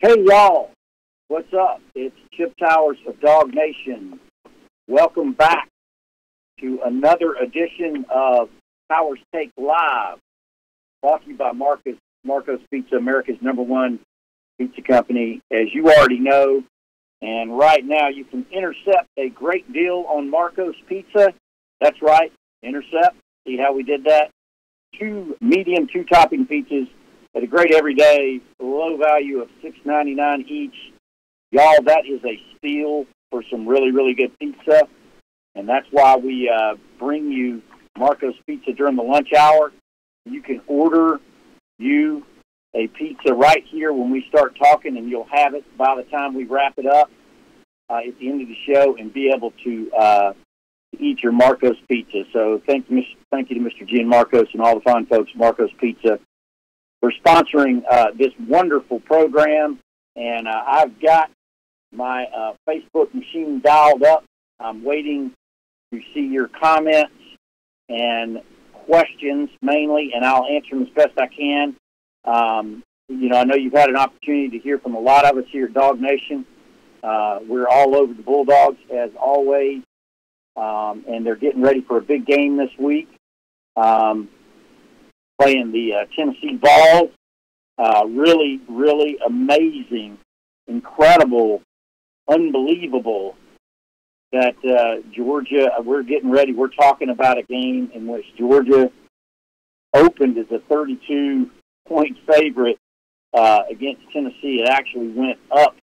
Hey, y'all. What's up? It's Chip Towers of Dog Nation. Welcome back to another edition of Towers Take Live, brought to you by Marco's Pizza, America's #1 pizza company, as you already know. And right now, you can intercept a great deal on Marco's Pizza. That's right, intercept. See how we did that? 2 medium, 2-topping pizzas at a great everyday low value of $6.99 each. Y'all, that is a steal for some really, really good pizza. And that's why we bring you Marco's Pizza during the lunch hour. You can order you a pizza right here when we start talking, and you'll have it by the time we wrap it up at the end of the show and be able to eat your Marco's Pizza. So thank you to Mr. G and Marcos and all the fine folks at Marco's Pizza for sponsoring this wonderful program. And I've got my Facebook machine dialed up. I'm waiting to see your comments and questions mainly, and I'll answer them as best I can. I know you've had an opportunity to hear from a lot of us here at Dog Nation. We're all over the Bulldogs, as always, and they're getting ready for a big game this week, playing the Tennessee Vols. Really, really amazing, incredible, unbelievable that Georgia, we're getting ready. We're talking about a game in which Georgia opened as a 32-point favorite against Tennessee. It actually went up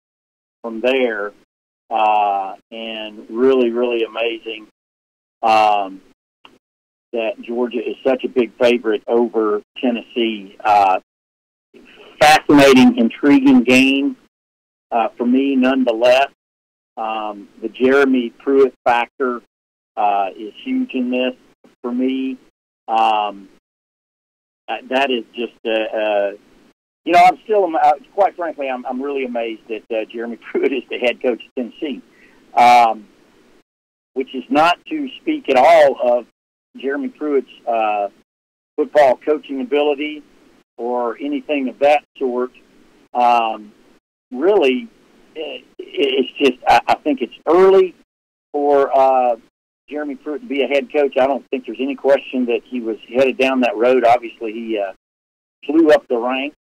from there, and really, really amazing that Georgia is such a big favorite over Tennessee. Fascinating, intriguing game for me, nonetheless. The Jeremy Pruitt factor is huge in this for me. That is just, I'm still, quite frankly, I'm really amazed that Jeremy Pruitt is the head coach of Tennessee, which is not to speak at all of Jeremy Pruitt's football coaching ability or anything of that sort. Really, it's just, I think it's early for Jeremy Pruitt to be a head coach. I don't think there's any question that he was headed down that road. Obviously, he flew up the ranks,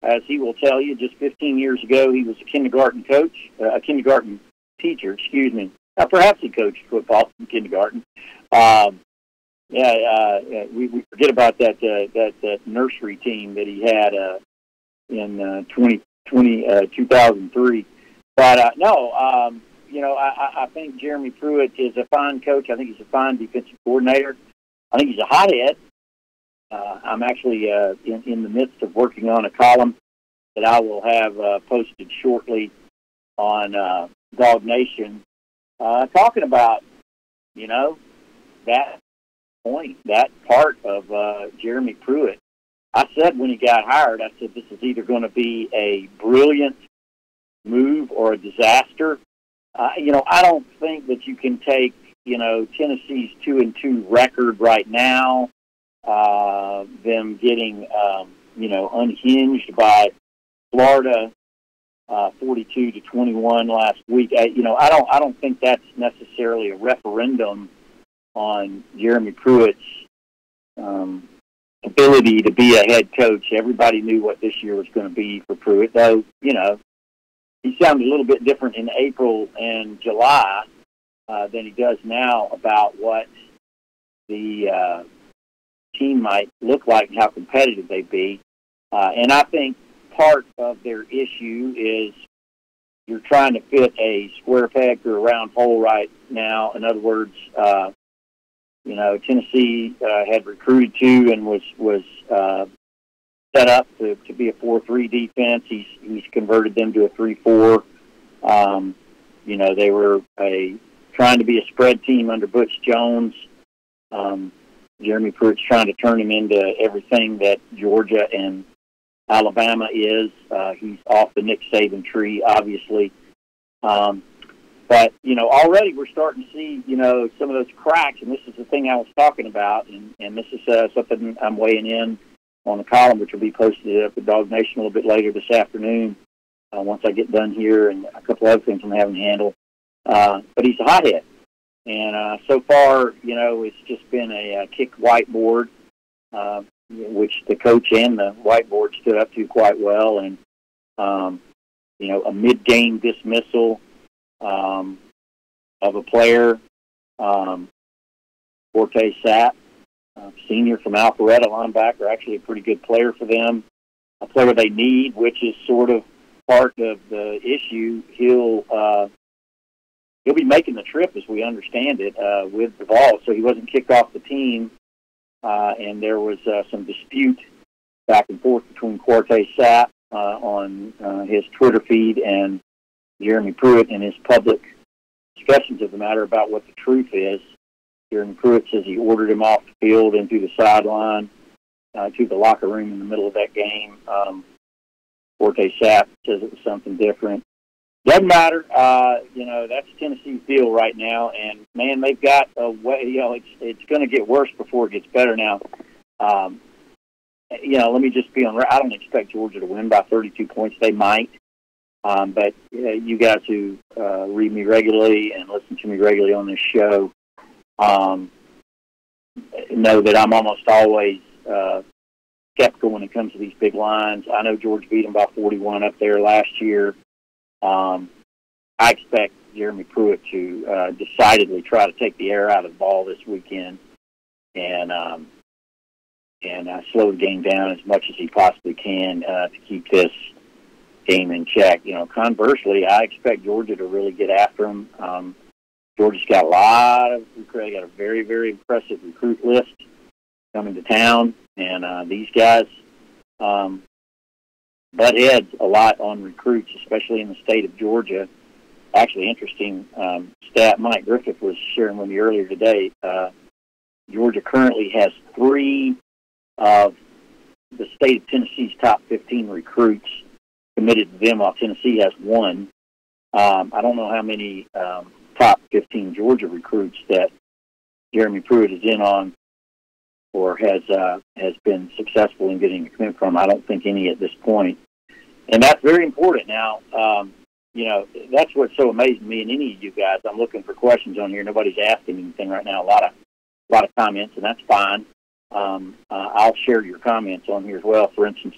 as he will tell you. Just 15 years ago, he was a kindergarten coach, a kindergarten teacher, excuse me. Perhaps he coached football in kindergarten. We forget about that nursery team that he had in 2003. But I think Jeremy Pruitt is a fine coach. I think he's a fine defensive coordinator. I think he's a hothead. I'm actually in the midst of working on a column that I will have posted shortly on Dog Nation, talking about, that point, that part of Jeremy Pruitt. I said when he got hired, I said this is either going to be a brilliant move or a disaster. I don't think that you can take, Tennessee's 2-2 record right now, them getting, unhinged by Florida 42-21 last week. I don't think that's necessarily a referendum on Jeremy Pruitt's ability to be a head coach. Everybody knew what this year was going to be for Pruitt, though, he sounded a little bit different in April and July than he does now about what the team might look like and how competitive they'd be. And I think part of their issue is you're trying to fit a square peg through a round hole right now. In other words, Tennessee had recruited to and was set up to be a 4-3 defense. He's converted them to a 3-4. They were trying to be a spread team under Butch Jones. Jeremy Pruitt's trying to turn him into everything that Georgia and Alabama is. He's off the Nick Saban tree, obviously. But, already we're starting to see, some of those cracks, and this is the thing I was talking about, and this is something I'm weighing in on the column, which will be posted up at Dog Nation a little bit later this afternoon. once I get done here, and a couple other things I'm having to handle. But he's a hothead. And so far, it's just been a kicked whiteboard, which the coach and the whiteboard stood up to quite well. And, a mid-game dismissal of a player, Forte Sept, senior from Alpharetta, linebacker, actually a pretty good player for them, a player they need, which is sort of part of the issue. He'll be making the trip, as we understand it, with the ball, so he wasn't kicked off the team, and there was some dispute back and forth between Forte Sept on his Twitter feed and Jeremy Pruitt in his public discussions of the matter about what the truth is. Jeremy Pruitt says he ordered him off the field and to the sideline, to the locker room in the middle of that game. Forte Sept says it was something different. Doesn't matter. That's Tennessee's deal right now. And, man, they've got a way, it's going to get worse before it gets better now. Let me just be on. I don't expect Georgia to win by 32 points. They might. But you got to read me regularly and listen to me regularly on this show. Know that I'm almost always skeptical when it comes to these big lines. I know Georgia beat them by 41 up there last year. I expect Jeremy Pruitt to decidedly try to take the air out of the ball this weekend and slow the game down as much as he possibly can to keep this game in check. Conversely, I expect Georgia to really get after him. Georgia's got a lot of recruits. They got a very, very impressive recruit list coming to town, and these guys butt heads a lot on recruits, especially in the state of Georgia. Actually, interesting stat Mike Griffith was sharing with me earlier today. Georgia currently has 3 of the state of Tennessee's top 15 recruits committed to them, while Tennessee has 1. I don't know how many top 15 Georgia recruits that Jeremy Pruitt is in on or has been successful in getting a commit from. I don't think any at this point. And that's very important. Now, that's what's so amazing to me and any of you guys. I'm looking for questions on here. Nobody's asking anything right now. A lot of comments, and that's fine. I'll share your comments on here as well. For instance,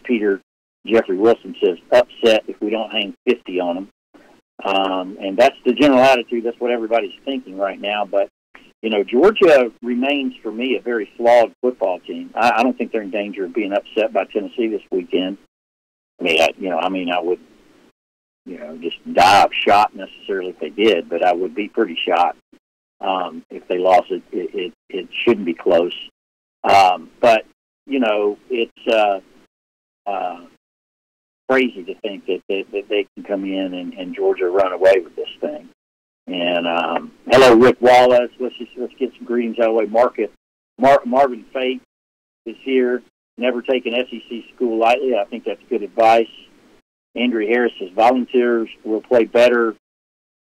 Jeffrey Wilson says, upset if we don't hang 50 on them. And that's the general attitude. That's what everybody's thinking right now. But, Georgia remains, for me, a very flawed football team. I don't think they're in danger of being upset by Tennessee this weekend. I would, just die of shock necessarily if they did, but I would be pretty shocked if they lost it. It shouldn't be close. But, it's crazy to think that they can come in and Georgia run away with this thing. And hello, Rick Wallace. Let's get some greetings out of the way. Marvin Fate is here. Never take an SEC school lightly. I think that's good advice. Andrew Harris says volunteers will play better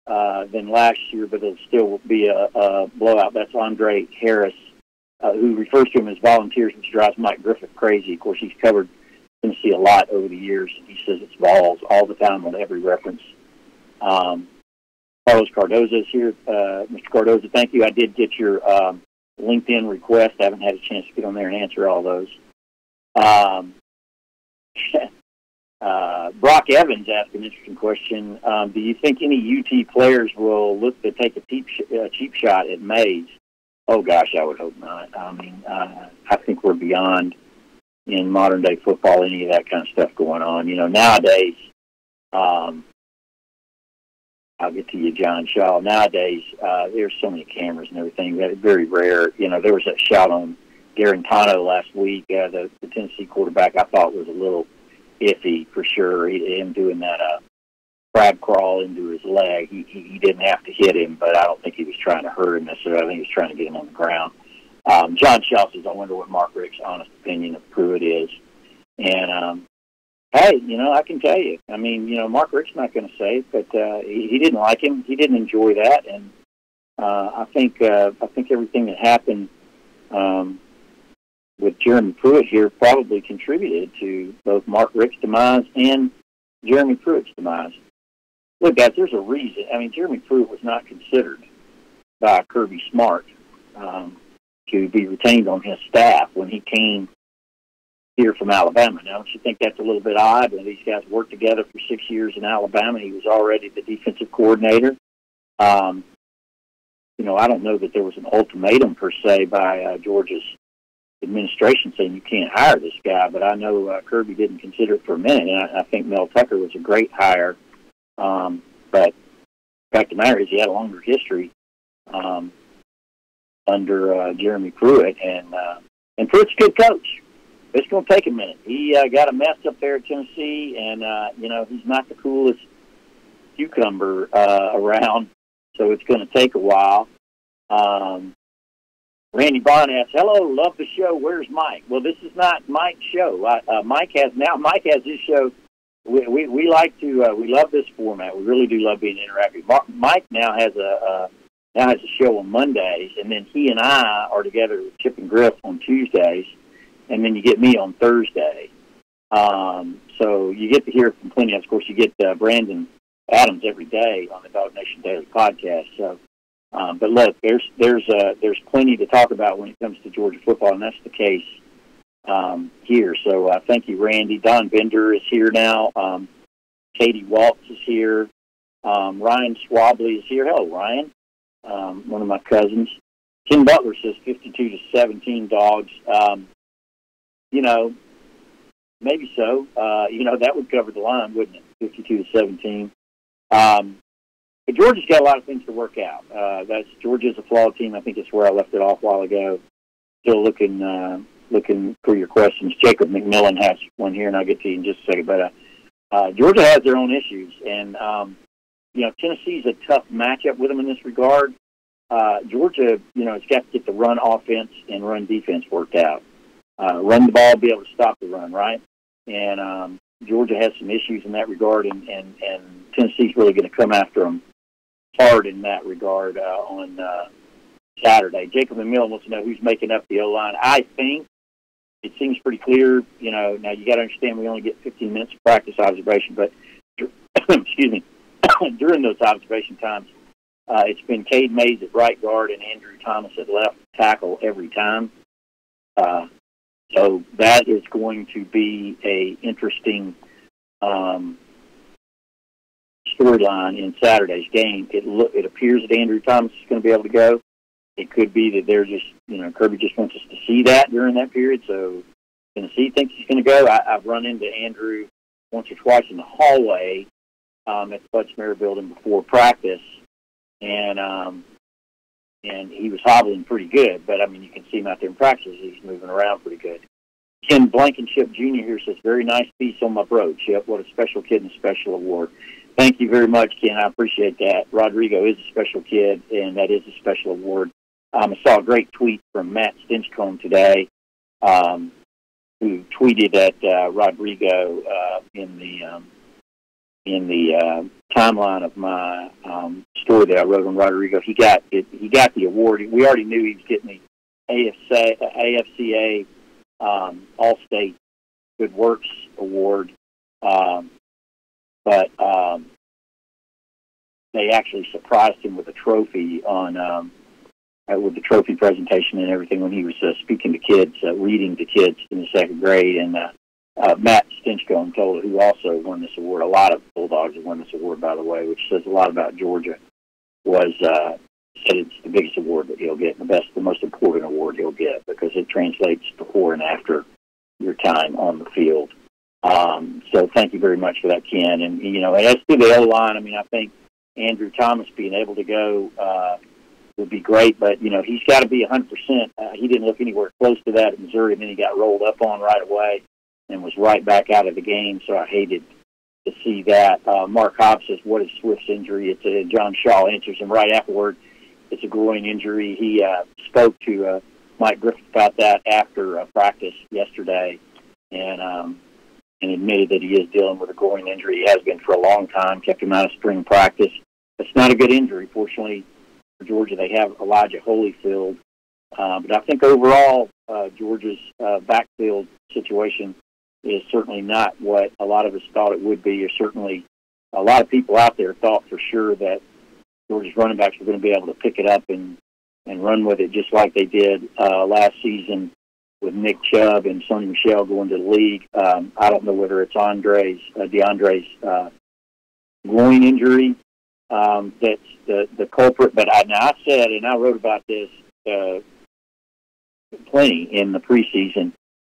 than last year, but it'll still be a blowout. That's Andre Harris, who refers to him as volunteers, which drives Mike Griffith crazy. Of course, he's covered Tennessee a lot over the years. He says it's balls all the time on every reference. Carlos Cardoza is here. Mr. Cardoza, thank you. I did get your LinkedIn request. I haven't had a chance to get on there and answer all those. Brock Evans asked an interesting question. Do you think any UT players will look to take a cheap shot at Mays? Oh, gosh, I would hope not. I think we're beyond, in modern-day football, any of that kind of stuff going on. Nowadays, I'll get to you, John Shaw. Nowadays, there's so many cameras and everything that it's very rare. There was that shot on Garantano last week. The Tennessee quarterback I thought was a little iffy for sure. Him doing that crab crawl into his leg. He didn't have to hit him, but I don't think he was trying to hurt him necessarily. I think he was trying to get him on the ground. John Shaw says, I wonder what Mark Richt's honest opinion of Pruitt is. And, hey, I can tell you. Mark Richt's not going to say it, but he didn't like him. He didn't enjoy that. And I think everything that happened with Jeremy Pruitt here probably contributed to both Mark Richt's demise and Jeremy Pruitt's demise. Look, guys, there's a reason. I mean, Jeremy Pruitt was not considered by Kirby Smart to be retained on his staff when he came here from Alabama. Now, don't you think that's a little bit odd? When these guys worked together for 6 years in Alabama, he was already the defensive coordinator. You know, I don't know that there was an ultimatum per se by Georgia's administration saying you can't hire this guy, but I know Kirby didn't consider it for a minute, and I think Mel Tucker was a great hire. But the fact of the matter is he had a longer history under Jeremy Pruitt, and Pruitt's a good coach. It's going to take a minute. He got a mess up there at Tennessee, and, you know, he's not the coolest cucumber around, so it's going to take a while. Randy Bond asks, hello, love the show. Where's Mike? Well, this is not Mike's show. Mike has his show. We like to we love this format. We really do love being interactive. Mike now has a show on Mondays, and then he and I are together with Chip and Griff on Tuesdays, and then you get me on Thursday. So you get to hear from plenty. Of course, you get Brandon Adams every day on the Dog Nation Daily podcast. So, but look, there's plenty to talk about when it comes to Georgia football, and that's the case here. So thank you, Randy. Don Bender is here now. Katie Waltz is here. Ryan Swabley is here. Hello, Ryan. One of my cousins. Ken Butler says 52-17 Dogs. You know, maybe so. You know, that would cover the line, wouldn't it? 52-17. But Georgia's got a lot of things to work out. Georgia's a flawed team. I think that's where I left it off a while ago. Still looking for your questions. Jacob McMillan has one here, and I'll get to you in just a second. But Georgia has their own issues, and you know, Tennessee's a tough matchup with them in this regard. Georgia, you know, it's got to get the run offense and run defense worked out. Run the ball, be able to stop the run, right? And Georgia has some issues in that regard, and Tennessee's really going to come after them hard in that regard on Saturday. Jacob McMillan wants to know who's making up the O-line. I think it seems pretty clear. You know, now you got to understand we only get 15 minutes of practice observation, but excuse me, during those observation times, it's been Cade Mays at right guard and Andrew Thomas at left tackle every time. So that is going to be a interesting storyline in Saturday's game. It appears that Andrew Thomas is going to be able to go. It could be that they're just, you know, Kirby just wants us to see that during that period. So Tennessee thinks he's going to go. I've run into Andrew once or twice in the hallway at the Bud Smear building before practice, and he was hobbling pretty good. But I mean, you can see him out there in practice; he's moving around pretty good. Ken Blankenship Jr. here says, "Very nice piece on my brooch. Yep, what a special kid and a special award." Thank you very much, Ken. I appreciate that. Rodrigo is a special kid, and that is a special award. I saw a great tweet from Matt Stinchcomb today, who tweeted at Rodrigo in the timeline of my story that I wrote on Rodrigo. He got the award. We already knew he was getting the AFCA All-State Good Works Award, but they actually surprised him with a trophy on with the trophy presentation and everything when he was speaking to kids, reading to kids in the second grade. And Matt Stinchcomb, who also won this award, a lot of Bulldogs have won this award, by the way, which says a lot about Georgia, said it's the biggest award that he'll get, the most important award he'll get, because it translates before and after your time on the field. So thank you very much for that, Ken. And, you know, as to the O-line, I mean, I think Andrew Thomas being able to go would be great, but, you know, he's got to be 100%. He didn't look anywhere close to that at Missouri, and then he got rolled up on right away and was right back out of the game, so I hated to see that. Mark Hobbs says, what is Swift's injury? It's John Shaw answers him right afterward. It's a groin injury. He spoke to Mike Griffith about that after practice yesterday, and admitted that he is dealing with a groin injury. He has been for a long time, kept him out of spring practice. It's not a good injury, fortunately. For Georgia, they have Elijah Holyfield, but I think overall Georgia's backfield situation is certainly not what a lot of us thought it would be, or certainly a lot of people out there thought for sure that Georgia's running backs were going to be able to pick it up and run with it just like they did last season with Nick Chubb and Sonny Michel going to the league. I don't know whether it's DeAndre's groin injury that's the culprit, but I said, and I wrote about this plenty in the preseason,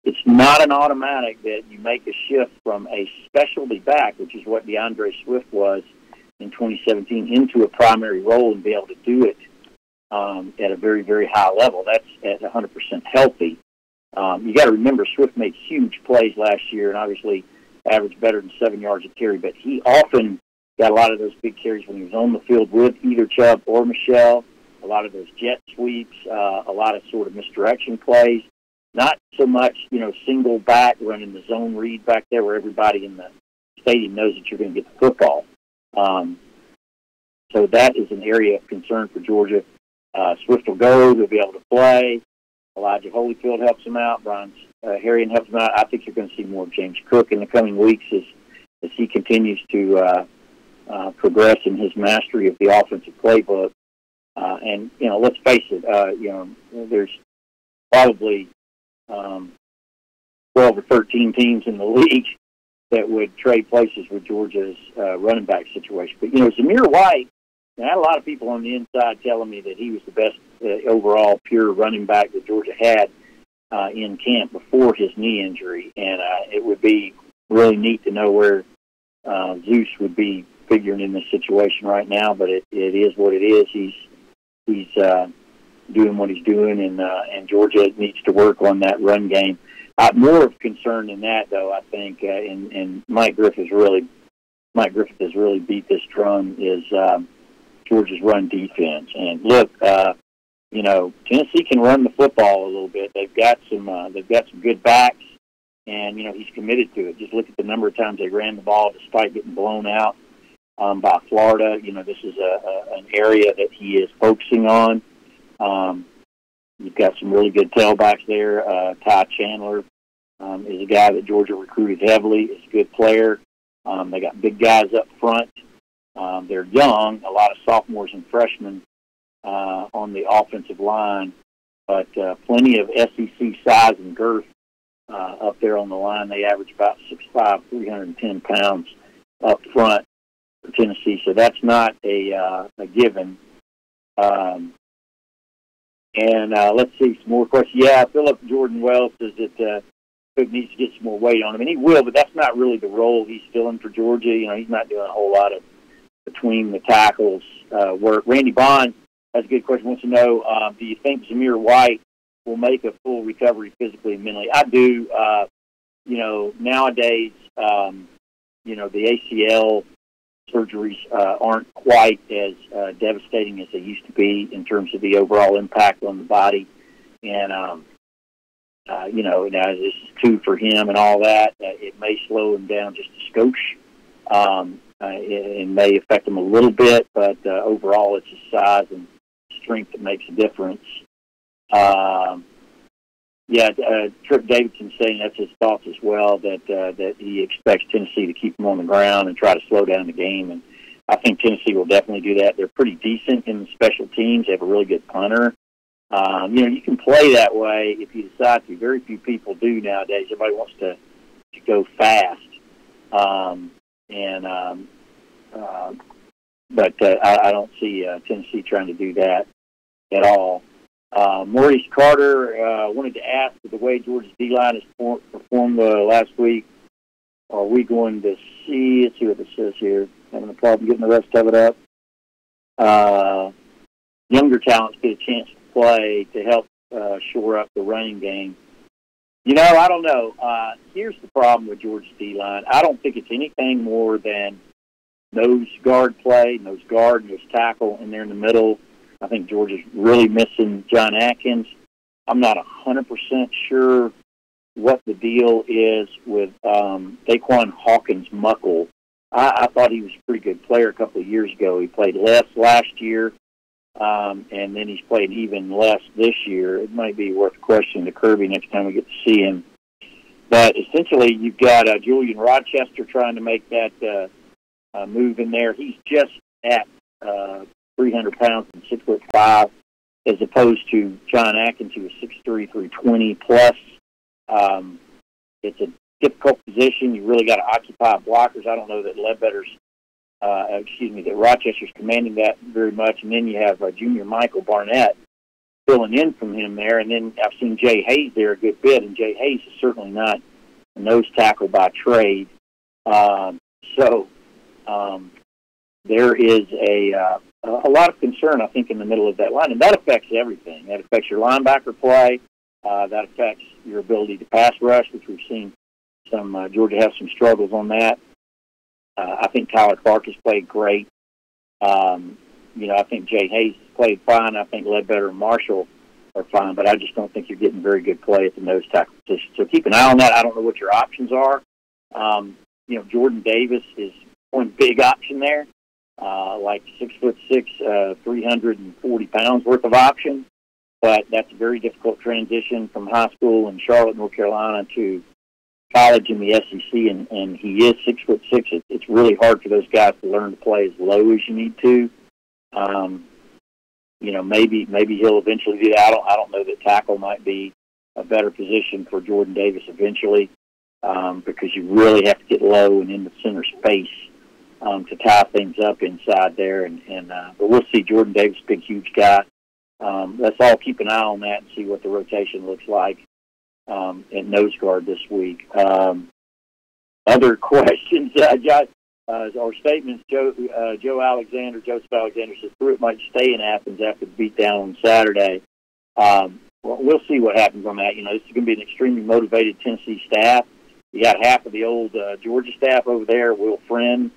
it's not an automatic that you make a shift from a specialty back, which is what DeAndre Swift was in 2017, into a primary role and be able to do it at a very, very high level. That's at 100% healthy. You got to remember, Swift made huge plays last year and obviously averaged better than 7 yards a carry, but he often got a lot of those big carries when he was on the field with either Chubb or Michelle, a lot of those jet sweeps, a lot of sort of misdirection plays. Not so much, single back running the zone read back there where everybody in the stadium knows that you're going to get the football. So that is an area of concern for Georgia. Swift will go. He'll be able to play. Elijah Holyfield helps him out. Brian Harrion helps him out. I think you're going to see more of James Cook in the coming weeks as he continues to progress in his mastery of the offensive playbook. And, let's face it, there's probably 12 or 13 teams in the league that would trade places with Georgia's running back situation. But, Zamir White, I had a lot of people on the inside telling me that he was the best overall pure running back that Georgia had in camp before his knee injury. And it would be really neat to know where Zeus would be figuring in this situation right now. But it is what it is. He's doing what he's doing, and Georgia needs to work on that run game. More of concern than that, though, I think, and Mike Griffith has really beat this drum, is Georgia's run defense. And look, Tennessee can run the football a little bit. They've got some good backs, and he's committed to it. Just look at the number of times they ran the ball despite getting blown out by Florida. This is an area that he is focusing on. You've got some really good tailbacks there. Ty Chandler is a guy that Georgia recruited heavily. He's a good player. They got big guys up front. They're young, a lot of sophomores and freshmen on the offensive line, but plenty of SEC size and girth up there on the line. They average about 6'5", 310 pounds up front for Tennessee, so that's not a given. And let's see some more questions. Yeah, Philip Jordan Wells says that Cook needs to get some more weight on him, and he will, but that's not really the role he's filling for Georgia. He's not doing a whole lot of between the tackles work. Randy Bond has a good question. Wants to know, do you think Zamir White will make a full recovery physically and mentally? I do. Nowadays, the ACL surgeries aren't quite as devastating as they used to be in terms of the overall impact on the body. And, now this is 2 for him and all that. It may slow him down just a skosh. It may affect him a little bit, but overall it's his size and strength that makes a difference. Trip Davidson saying that's his thoughts as well, that he expects Tennessee to keep him on the ground and try to slow down the game. And I think Tennessee will definitely do that. They're pretty decent in the special teams. They have a really good punter. You can play that way if you decide to. Very few people do nowadays. Everybody wants to go fast. But I don't see Tennessee trying to do that at all. Maurice Carter wanted to ask, with the way Georgia's D-line has performed last week, are we going to see, let's see what it says here, having a problem getting the rest of it up. Younger talents get a chance to play to help shore up the running game. I don't know. Here's the problem with Georgia's D-line. I don't think it's anything more than nose guard play, nose guard, nose tackle, and they're in the middle. I think Georgia's really missing John Atkins. I'm not 100% sure what the deal is with Daquan Hawkins-Muckle. I thought he was a pretty good player a couple of years ago. He played less last year, and then he's played even less this year. It might be worth a question to Kirby next time we get to see him. But essentially, you've got Julian Rochester trying to make that move in there. He's just at 300 pounds and 6'5", as opposed to John Atkins, who is 6'3", 320 plus. It's a difficult position. You really got to occupy blockers. I don't know that that Rochester's commanding that very much. And then you have junior Michael Barnett filling in from him there. And then I've seen Jay Hayes there a good bit, and Jay Hayes is certainly not a nose tackle by trade. There is a lot of concern, I think, in the middle of that line, and that affects everything. That affects your linebacker play. That affects your ability to pass rush, which we've seen Georgia have some struggles on that. I think Tyler Clark has played great. I think Jay Hayes has played fine. I think Ledbetter and Marshall are fine, but I just don't think you're getting very good play at the nose tackle position. So keep an eye on that. I don't know what your options are. Jordan Davis is one big option there, like 6'6", 340 pounds worth of option. But that's a very difficult transition from high school in Charlotte, North Carolina, to college in the SEC, and he is 6'6". It's really hard for those guys to learn to play as low as you need to. Maybe he'll eventually do that. I don't know that tackle might be a better position for Jordan Davis eventually, because you really have to get low and in the center space to tie things up inside there. But we'll see. Jordan Davis, big, huge guy. Let's all keep an eye on that and see what the rotation looks like at nose guard this week. Other questions, or statements. Joseph Alexander says Pruitt might stay in Athens after the beatdown on Saturday. We'll see what happens on that. This is going to be an extremely motivated Tennessee staff. You got half of the old Georgia staff over there. Will Friend,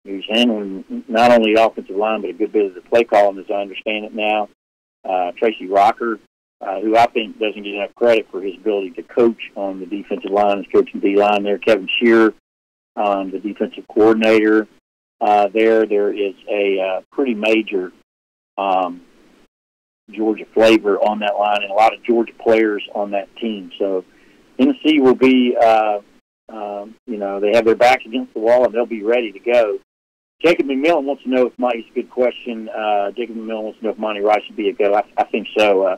who's handling not only the offensive line but a good bit of the play calling, as I understand it now. Tracy Rocker, who I think doesn't get enough credit for his ability to coach on the defensive line, is coaching D-line there. Kevin Shearer, the defensive coordinator there. There is a pretty major Georgia flavor on that line and a lot of Georgia players on that team. So Tennessee will be, they have their backs against the wall and they'll be ready to go. Jacob McMillan wants to know if Monty's a good question. Jacob McMillan wants to know if Monty Rice would be a go. I think so.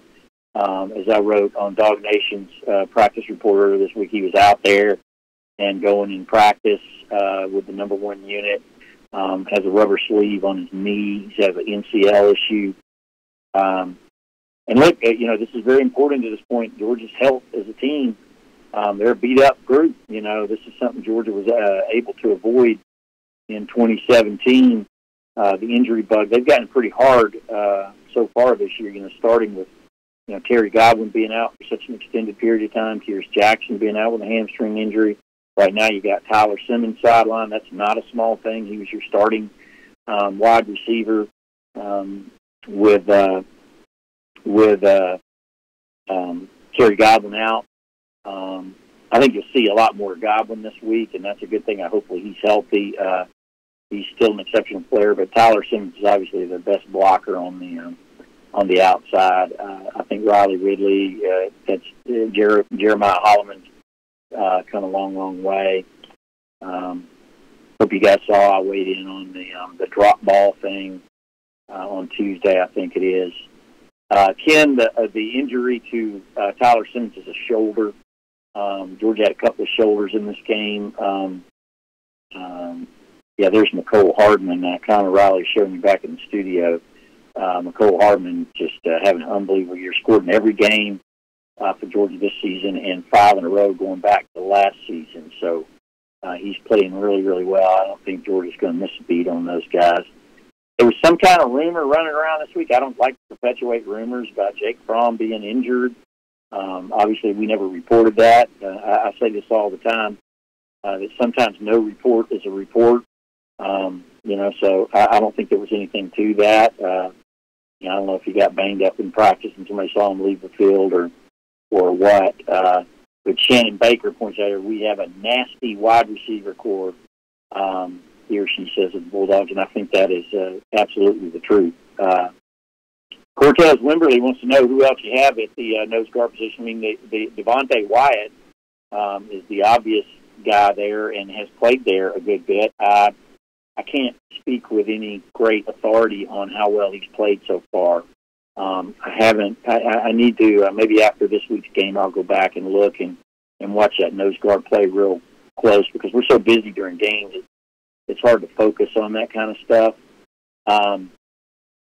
As I wrote on Dog Nation's practice report earlier this week, he was out there and going in practice with the number one unit. Has a rubber sleeve on his knee. He has an MCL issue. And look, this is very important to this point. Georgia's health as a team. They're a beat-up group. This is something Georgia was able to avoid in 2017. The injury bug, they've gotten pretty hard so far this year, starting with Terry Godwin being out for such an extended period of time, Kyrus Jackson being out with a hamstring injury. Right now you got Tyler Simmons sideline. That's not a small thing. He was your starting wide receiver with Terry Godwin out. I think you'll see a lot more Godwin this week, and that's a good thing. Hopefully he's healthy. He's still an exceptional player, but Tyler Simmons is obviously the best blocker on the outside. I think Riley Ridley, that's Jeremiah Holloman's come a long, long way. Hope you guys saw I weighed in on the drop ball thing on Tuesday, I think it is. Ken, the injury to Tyler Simmons is a shoulder. Georgia had a couple of shoulders in this game. There's Nicole Hardman. Connor Riley showed me back in the studio. Nicole Hardman just having an unbelievable year, scored in every game for Georgia this season and 5 in a row going back to last season. So he's playing really, really well. I don't think Georgia's going to miss a beat on those guys. There was some kind of rumor running around this week. I don't like to perpetuate rumors about Jake Fromm being injured. Obviously, we never reported that. I say this all the time, that sometimes no report is a report. So I don't think there was anything to that. I don't know if he got banged up in practice and somebody saw him leave the field or what. But Shannon Baker points out here, we have a nasty wide receiver core, here she says, of the Bulldogs, and I think that is absolutely the truth. Cortez Wimberly wants to know who else you have at the nose guard position. I mean, the Devontae Wyatt is the obvious guy there and has played there a good bit. I can't speak with any great authority on how well he's played so far. I haven't. I need to. Maybe after this week's game, I'll go back and look and watch that nose guard play real close, because we're so busy during games. It's hard to focus on that kind of stuff.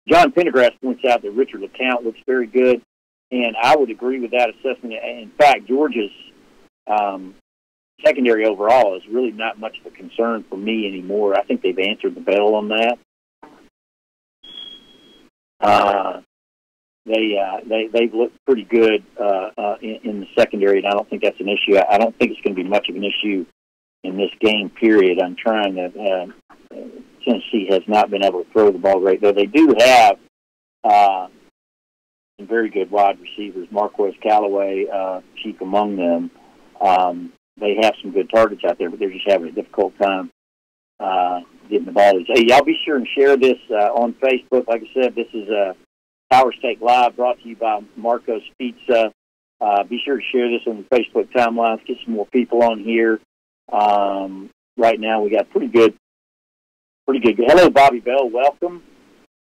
John Pendergrass points out that Richard LeCount looks very good, and I would agree with that assessment. In fact, Georgia's secondary overall is really not much of a concern for me anymore. I think they've answered the bell on that. They've looked pretty good in the secondary, and I don't think that's an issue. I don't think it's going to be much of an issue in this game, period. I'm trying to Tennessee has not been able to throw the ball great, though they do have some very good wide receivers. Marquez Callaway, chief among them. They have some good targets out there, but they're just having a difficult time getting the ball. Hey, y'all be sure and share this on Facebook. Like I said, this is Power Steak Live, brought to you by Marco's Pizza. Be sure to share this on the Facebook timelines. Get some more people on here. Right now, we got pretty good. Hello, Bobby Bell. Welcome.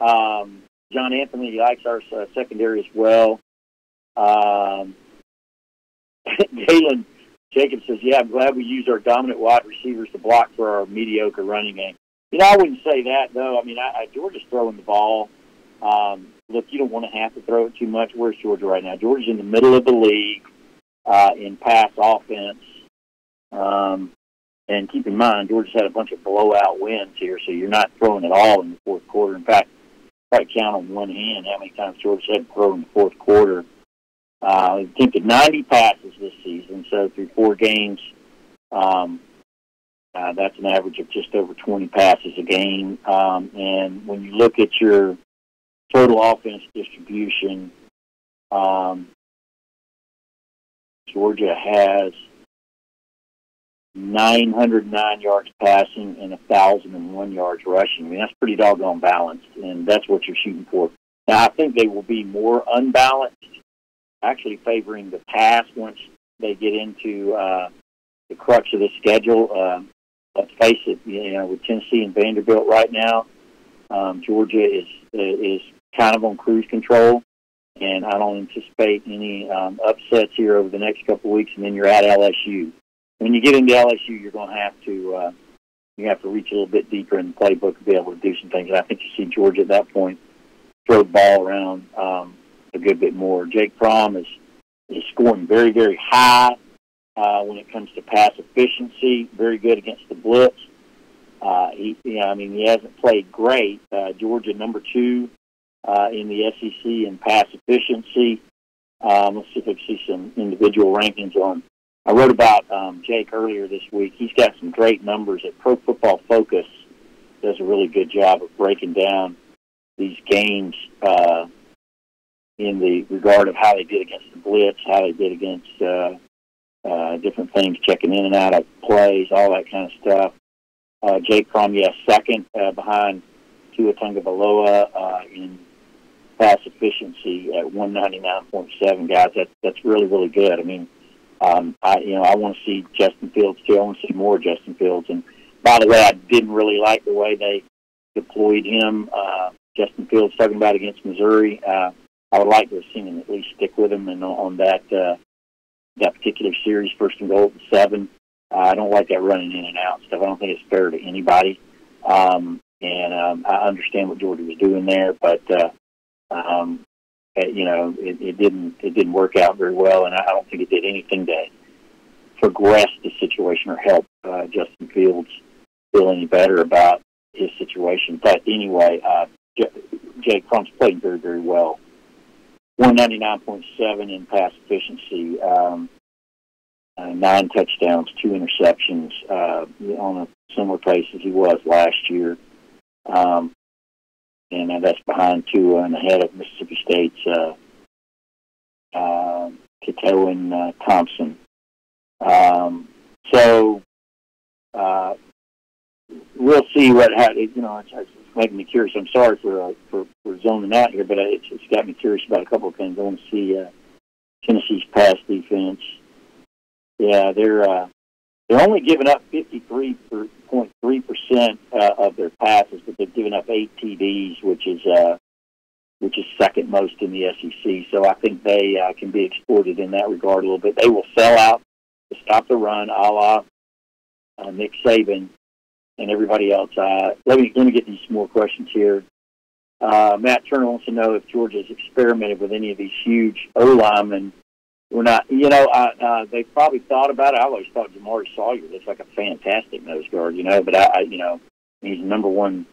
John Anthony likes our secondary as well. Galen Jacob says, "Yeah, I'm glad we use our dominant wide receivers to block for our mediocre running game." I wouldn't say that, though. I mean, Georgia's throwing the ball. Look, you don't want to have to throw it too much. Where's Georgia right now? Georgia's in the middle of the league in pass offense. And keep in mind, Georgia's had a bunch of blowout wins here, so you're not throwing it all in the fourth quarter. In fact, probably count on one hand how many times Georgia had to throw in the fourth quarter. We've attempted 90 passes this season, so through 4 games, that's an average of just over 20 passes a game. And when you look at your total offense distribution, Georgia has 909 yards passing and 1,001 yards rushing. I mean, that's pretty doggone balanced, and that's what you're shooting for. Now, I think they will be more unbalanced, actually favoring the pass once they get into the crux of the schedule. Let's face it, with Tennessee and Vanderbilt right now, Georgia is kind of on cruise control, and I don't anticipate any upsets here over the next couple of weeks, and then you're at LSU. When you get into LSU, you're going to have to reach a little bit deeper in the playbook to be able to do some things. And I think you see Georgia at that point throw the ball around a good bit more. Jake Fromm is scoring very, very high when it comes to pass efficiency. Very good against the blitz. He hasn't played great. Georgia number 2 in the SEC in pass efficiency. Let's see if I can see some individual rankings on. I wrote about Jake earlier this week. He's got some great numbers at Pro Football Focus. Does a really good job of breaking down these games in the regard of how they did against the blitz, how they did against different things, checking in and out of plays, all that kind of stuff. Jake Fromm, second behind Tua Tagovailoa in pass efficiency at 199.7. Guys, that's really, really good. I mean, I want to see Justin Fields too. I want to see more Justin Fields. And by the way, I didn't really like the way they deployed him. Justin Fields talking about against Missouri. I would like to have seen him at least stick with him and on that particular series, 1st and goal at the 7. I don't like that running in and out stuff. I don't think it's fair to anybody. And I understand what Georgia was doing there, but it didn't work out very well, and I don't think it did anything to progress the situation or help Justin Fields feel any better about his situation. But anyway, Jake Fromm's played very, very well. 199.7 in pass efficiency, 9 touchdowns, 2 interceptions on a similar pace as he was last year. And that's behind Tua and ahead of Mississippi State's Ketoan Thompson. We'll see what happens. It's making me curious. I'm sorry for zoning out here, but it's got me curious about a couple of things. I want to see Tennessee's pass defense. Yeah, they're only giving up 53.3% of their passes, but they've given up 8 TDs, which is second most in the SEC. So I think they can be exploited in that regard a little bit. They will sell out to stop the run, a la Nick Saban and everybody else. Let me get these more questions here. Matt Turner wants to know if Georgia's experimented with any of these huge O-linemen. We're not, they probably thought about it. I always thought Jamari Sawyer looks like a fantastic nose guard, but he's number one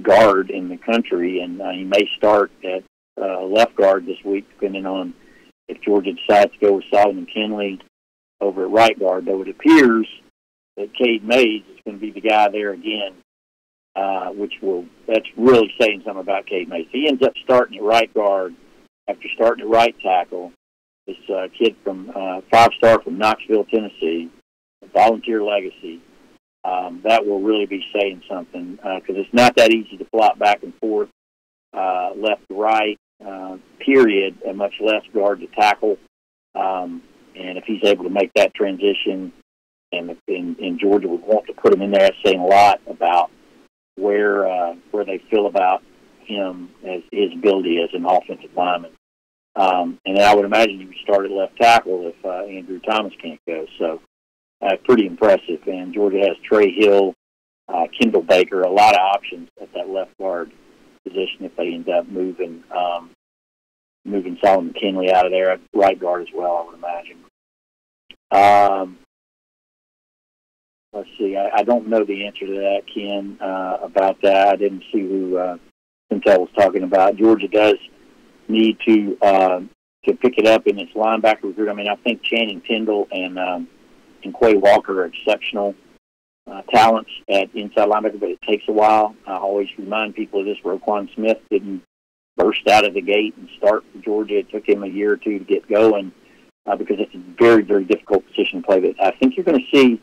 guard in the country, and he may start at left guard this week, depending on if Georgia decides to go with Solomon Kinley over at right guard. Though it appears that Cade Mays is going to be the guy there again, that's really saying something about Cade Mays. He ends up starting at right guard after starting at right tackle. This kid from 5-star from Knoxville, Tennessee, a volunteer legacy. That will really be saying something because it's not that easy to flop back and forth, left to right, period, and much less guard to tackle. And if he's able to make that transition, and Georgia would want to put him in there, that's saying a lot about where they feel about him as his ability as an offensive lineman. And then I would imagine he would start at left tackle if Andrew Thomas can't go. So pretty impressive. And Georgia has Trey Hill, Kendall Baker, a lot of options at that left guard position if they end up moving Solomon Kinley out of there at right guard as well, I would imagine. Let's see. I don't know the answer to that, Ken, about that. I didn't see who Quintel was talking about. Georgia does need to pick it up in its linebacker recruit. I mean, I think Channing Tindall and Quay Walker are exceptional talents at inside linebacker, but it takes a while. I always remind people of this. Roquan Smith didn't burst out of the gate and start for Georgia. It took him a year or two to get going because it's a very, very difficult position to play. But I think you're going to see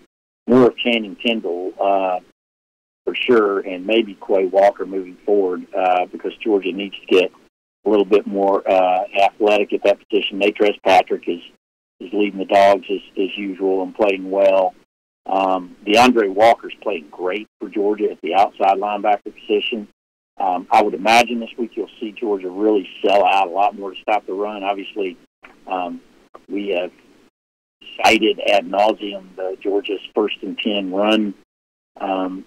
more of Channing Tindall for sure, and maybe Quay Walker moving forward because Georgia needs to get a little bit more athletic at that position. Natrez Patrick is leading the Dogs as usual and playing well. DeAndre Walker's playing great for Georgia at the outside linebacker position. I would imagine this week you'll see Georgia really sell out a lot more to stop the run. Obviously, we have cited ad nauseum Georgia's 1st and 10 run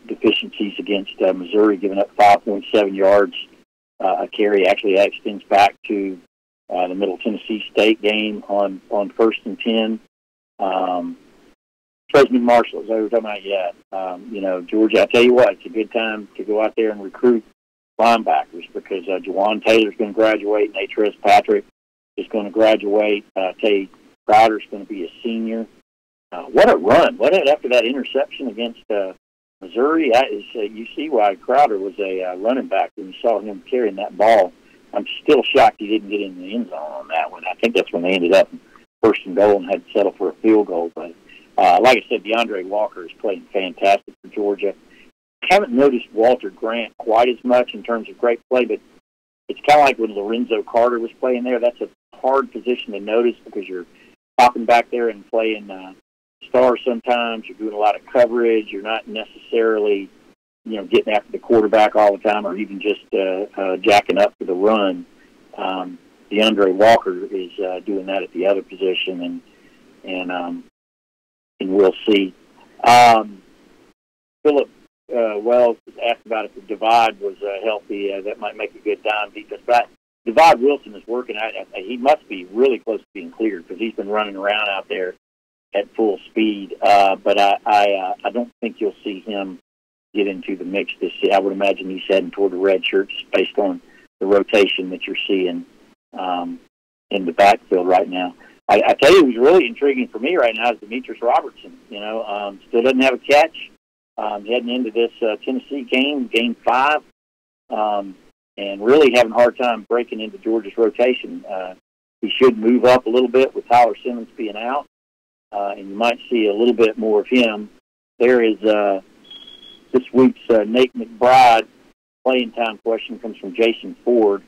deficiencies against Missouri, giving up 5.7 yards a carry. Actually, that extends back to the Middle Tennessee State game on 1st and 10. President Marshall, as I was talking about yet, Georgia, I tell you what, it's a good time to go out there and recruit linebackers because Juwan Taylor's going to graduate, Natrez Patrick is going to graduate, Tay Crowder's going to be a senior. What a run. After that interception against Missouri, you see why Crowder was a running back when you saw him carrying that ball. I'm still shocked he didn't get in the end zone on that one. I think that's when they ended up 1st and goal and had to settle for a field goal. But like I said, DeAndre Walker is playing fantastic for Georgia. I haven't noticed Walter Grant quite as much in terms of great play, but it's kind of like when Lorenzo Carter was playing there. That's a hard position to notice because you're popping back there and playing stars sometimes. You're doing a lot of coverage. You're not necessarily, getting after the quarterback all the time or even just jacking up for the run. DeAndre Walker is doing that at the other position, and we'll see. Philip Wells asked about if the divide was healthy. That might make a good dime defense. But Divide Wilson is working. He must be really close to being cleared because he's been running around out there at full speed. But I don't think you'll see him get into the mix this year. I would imagine he's heading toward the red shirts based on the rotation that you're seeing in the backfield right now. I tell you, who's really intriguing for me right now is Demetrius Robertson. Still doesn't have a catch. Heading into this Tennessee game 5, and really having a hard time breaking into Georgia's rotation. He should move up a little bit with Tyler Simmons being out, and you might see a little bit more of him. There is this week's Nate McBride playing time question comes from Jason Ford.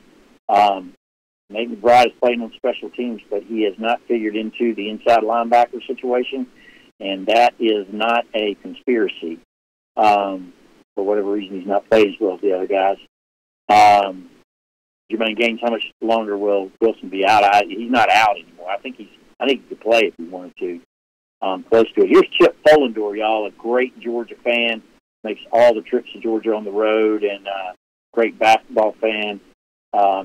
Nate McBride is playing on special teams, but he has not figured into the inside linebacker situation. and that is not a conspiracy. For whatever reason, he's not played as well as the other guys. Jermaine Gaines, how much longer will Wilson be out? He's not out anymore. I think he could play if he wanted to. Close to it. Here's Chip Polendor, y'all, a great Georgia fan, makes all the trips to Georgia on the road, and great basketball fan.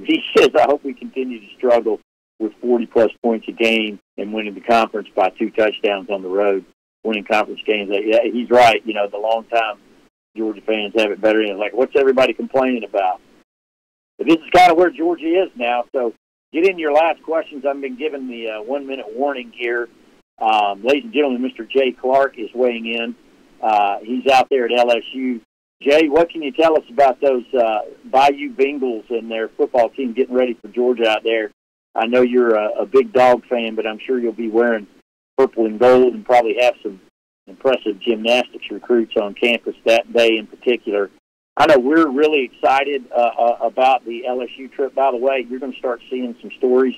He says, I hope we continue to struggle with 40-plus points a game and winning the conference by 2 touchdowns on the road, winning conference games. Yeah, he's right. You know, the long-time Georgia fans have it better. And it's like, what's everybody complaining about? But this is kind of where Georgia is now. So get in your last questions. I've been given the 1-minute warning here. Ladies and gentlemen, Mr. Jay Clark is weighing in. He's out there at LSU. Jay, what can you tell us about those Bayou Bengals and their football team getting ready for Georgia out there? I know you're a big Dog fan, but I'm sure you'll be wearing purple and gold and probably have some impressive gymnastics recruits on campus that day in particular. I know we're really excited about the LSU trip. By the way, you're going to start seeing some stories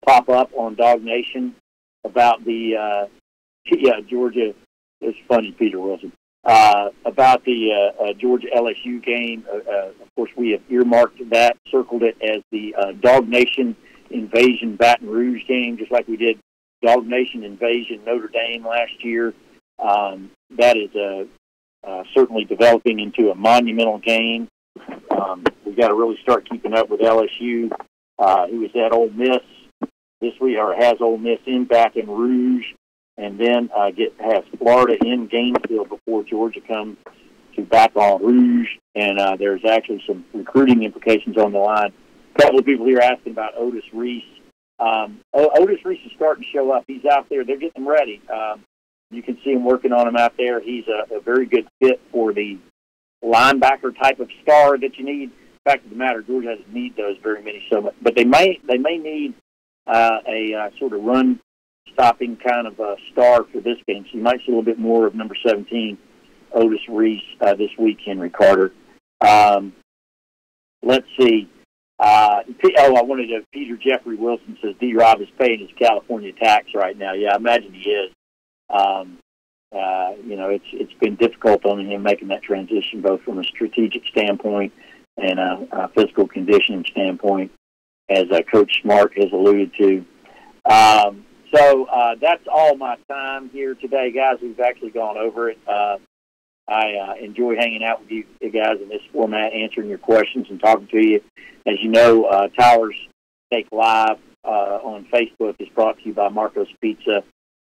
pop up on Dog Nation about the Georgia. It's funny, Peter Wilson. About the Georgia LSU game. Of course, we have earmarked that, circled it as the Dog Nation Invasion Baton Rouge game, just like we did Dog Nation Invasion Notre Dame last year. That is certainly developing into a monumental game. We've got to really start keeping up with LSU. He was at Ole Miss this week, or has Ole Miss in Baton Rouge, and then has Florida in Gainesville before Georgia comes to Baton Rouge. And there's actually some recruiting implications on the line. A couple of people here asking about Otis Reese. Otis Reese is starting to show up. He's out there. They're getting him ready. You can see him working on him out there. He's a very good fit for the linebacker type of star that you need. Fact of the matter, Georgia doesn't need those very many so much, but they may need a sort of run-stopping kind of star for this game. So you might see a little bit more of number 17, Otis Reese, this week, Henry Carter. Let's see. Peter Jeffrey Wilson says D-Rob is paying his California tax right now. Yeah, I imagine he is. It's been difficult on him making that transition, both from a strategic standpoint and a physical conditioning standpoint, as Coach Smart has alluded to. So that's all my time here today, guys. We've actually gone over it. I enjoy hanging out with you guys in this format, answering your questions and talking to you. As you know, Towers Take Live on Facebook is brought to you by Marco's Pizza,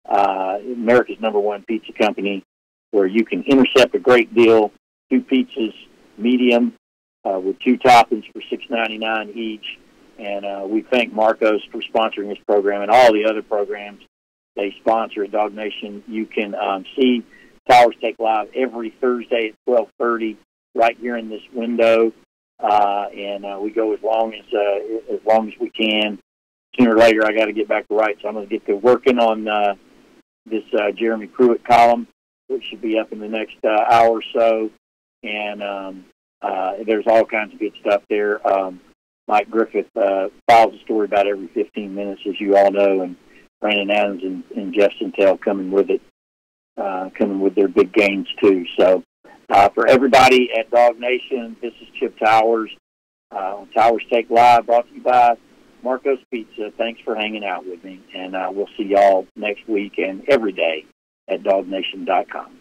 America's #1 pizza company, where you can intercept a great deal, 2 pizzas, medium, with 2 toppings for $6.99 each. And we thank Marco's for sponsoring this program and all the other programs they sponsor at Dog Nation. You can see Towers Take Live every Thursday at 12:30 right here in this window. And we go as long as we can. Sooner or later, I got to get back to write, so I'm going to get to working on this Jeremy Pruitt column, which should be up in the next hour or so. And there's all kinds of good stuff there. Mike Griffith files a story about every 15 minutes, as you all know, and Brandon Adams and Jeff Sintel coming with it, coming with their big games too. So for everybody at Dog Nation, this is Chip Towers. Towers Take Live, brought to you by Marco's Pizza. Thanks for hanging out with me, and we'll see y'all next week and every day at DogNation.com.